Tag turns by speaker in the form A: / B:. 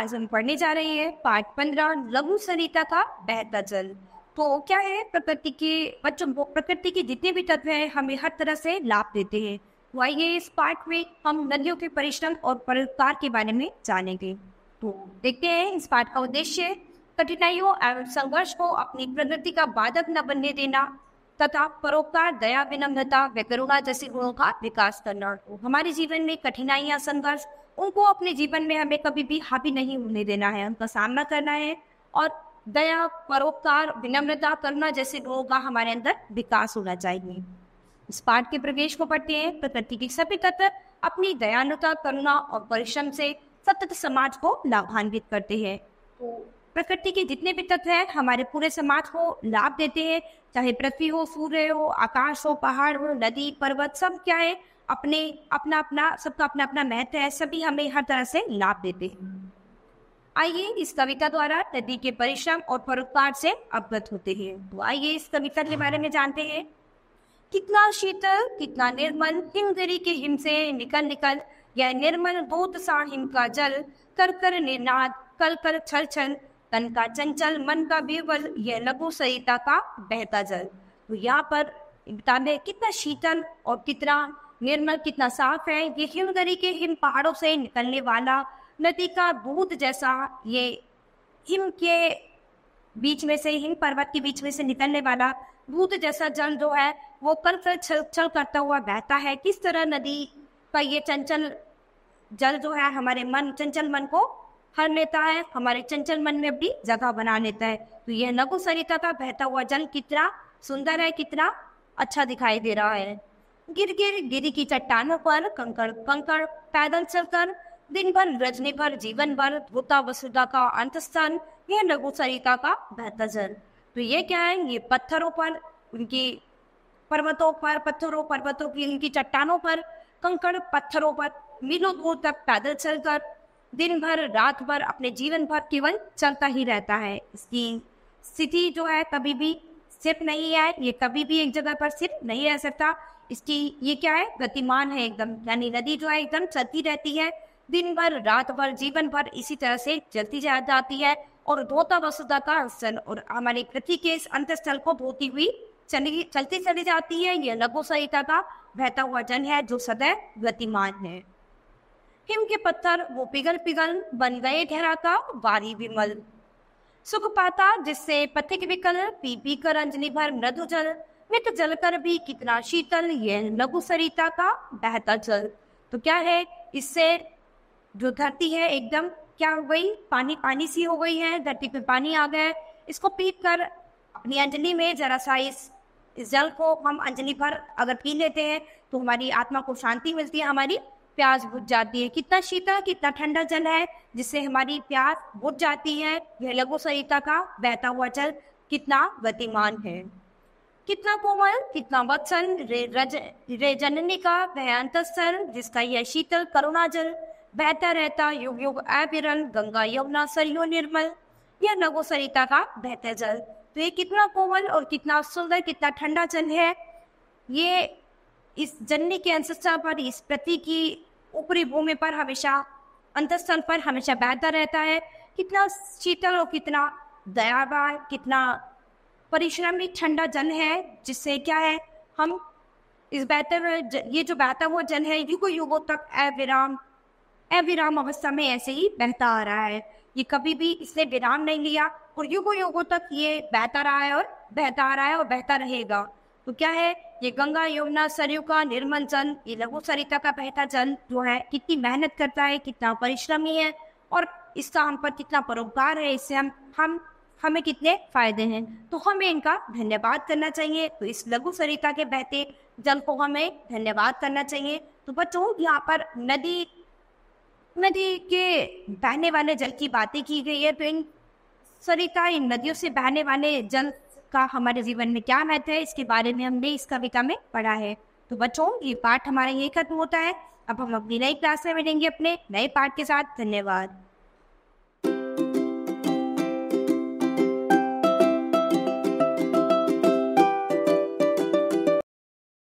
A: आज हम पढ़ने जा रहे हैं पाठ 15 लघु सरिता का बहता जल। तो क्या है, प्रकृति के बच्चों को प्रकृति के जितने भी तत्व हैं हमें हर तरह से लाभ देते हैं। तो आइए इस पाठ में हम नदियों के परिश्रम और परोपकार के बारे में जानेंगे। तो देखते हैं इस पाठ का उद्देश्य कठिनाइयों एवं संघर्ष को अपनी प्रकृति का बाधक न बनने देना तथा परोपकार, दया, विनम्रता व करुणा जैसे गुणों का विकास करना। तो हमारे जीवन में कठिनाइयां, संघर्ष, उनको अपने जीवन में हमें कभी भी हावी नहीं होने देना है, उनका सामना करना है और दया, परोपकार, विनम्रता, करुणा जैसे गुणों का हमारे अंदर विकास होना चाहिए। इस पाठ के प्रवेश को पढ़ते हैं। प्रकृति के सभी तत्व अपनी दयालुता, करुणा और परिश्रम से सतत समाज को लाभान्वित करते हैं। तो प्रकृति के जितने भी तत्व हैं हमारे पूरे समाज को लाभ देते हैं, चाहे पृथ्वी हो, सूर्य हो, आकाश हो, पहाड़ हो, नदी, पर्वत, सब क्या है अपना अपना महत्व है, सभी हमें हर तरह से लाभ देते हैं। आइए इस कविता द्वारा नदी के परिश्रम और परोपकार से अवगत होते हैं। तो आइए इस कविता के बारे में जानते हैं। कितना शीतल, कितना निर्मल, हिमगिरी के हिम से निकल निकल यह निर्मल दूत सा हिम का जल, कर कर निर्नाद, कल कर छल छल, तन का चंचल, मन का विवल, यह लघु सरिता का बहता जल। तो यहाँ पर बताने कितना शीतल और कितना निर्मल, कितना साफ है। ये हिमगिरी के हिम पहाड़ों से निकलने वाला नदी का दूध जैसा, ये हिम के बीच में से, हिम पर्वत के बीच में से निकलने वाला दूध जैसा जल जो है वो कल कल छल छल करता हुआ बहता है। किस तरह नदी का ये चंचल जल जो है हमारे चंचल मन को हर लेता है, हमारे चंचल मन में अपनी जगह बना लेता है। तो यह लघु सरिता का बहता हुआ जल कितना सुंदर है, कितना अच्छा दिखाई दे रहा है। गिर गिर गिरी की चट्टानों पर कंकड़ कंकड़, पैदल चलकर दिन भर, रजनी भर, जीवन भर, धोता वसुधा का अंतस्थान, यह लघु सरिता का बहता जल। तो ये क्या है, ये पत्थरों पर, उनकी पर्वतों की उनकी चट्टानों पर, कंकड़ पत्थरों पर मीलों दूर तक पैदल चलकर दिन भर, रात भर, अपने जीवन भर केवल चलता ही रहता है। इसकी स्थिति जो है कभी भी स्थिर नहीं है, ये कभी भी एक जगह पर स्थिर नहीं रह सकता। इसकी ये क्या है, गतिमान है एकदम, यानी नदी जो है एकदम चलती रहती है, दिन भर, रात भर, जीवन भर इसी तरह से चलती जाती है और धोता वसुधा का स्थल और हमारी पृथ्वी के इस अंतस्थल को धोती हुई चलती चली जाती है। यह लघु सरिता का बहता हुआ जल है जो सदैव गतिमान है। हिम के पत्थर वो पिघल पिघल बन गए ठहराता वारी विमल, सुख पाता जिससे पथिक विकल, पी पी कर अंजलि भर मृदु जल, मित जल कर भी कितना शीतल, यह लघु सरिता का बहता जल। तो क्या है, इससे जो धरती है एकदम क्या हो गई, पानी पानी सी हो गई है, धरती पे पानी आ गया है। इसको पीट कर अपनी अंजलि में जरा सा इस जल को हम अंजलि भर अगर पी लेते हैं तो हमारी आत्मा को शांति मिलती है, हमारी प्यास बुझ जाती है। कितना शीतल, कितना ठंडा जल है जिससे हमारी प्यास बुझ जाती है। यह लघु सरिता का बहता हुआ जल कितना गतिमान है। कितना कोमल, कितना वत्सल, रे जननी का वह अंतस्थल, जिसका यह शीतल करुणा जल बहता रहता युग युग अविरल, गंगा यमुना सरयू निर्मल, यह लघु सरिता का बहता जल। तो ये कितना कोमल और कितना सुंदर, कितना ठंडा जल है। ये इस जननी के अंतस्थल पर, इस पृथ्वी की ऊपरी भूमि पर हमेशा, अंतस्थल पर हमेशा बहता रहता है। कितना शीतल और कितना दयावान, कितना परिश्रमी ठंडा जल है, जिससे क्या है, हम इस ये जो बहता हुआ जल है युगों युगों तक अविराम अवस्था में ऐसे ही बहता आ रहा है। ये कभी भी इसने विराम नहीं लिया और युगों युगों तक ये बहता रहा है और बहता आ रहा है और बहता रहेगा। तो क्या है, ये गंगा यमुना सरयू का निर्मल जल, ये लघु सरिता का बहता जल जो है कितनी मेहनत करता है, कितना परिश्रमी है और इसका हम पर कितना परोपकार है, इससे हमें कितने फायदे हैं। तो हमें इनका धन्यवाद करना चाहिए। तो इस लघु सरिता के बहते जल को हमें धन्यवाद करना चाहिए। तो बच्चों, यहाँ पर नदी के बहने वाले जल की बातें की गई है। तो इन नदियों से बहने वाले जल का हमारे जीवन में क्या महत्व है, इसके बारे में हमने इस कविता में पढ़ा है। तो बच्चों, ये पाठ हमारा यही खत्म होता है। अब हम अपनी नई क्लास में मिलेंगे अपने नए पाठ के साथ। धन्यवाद।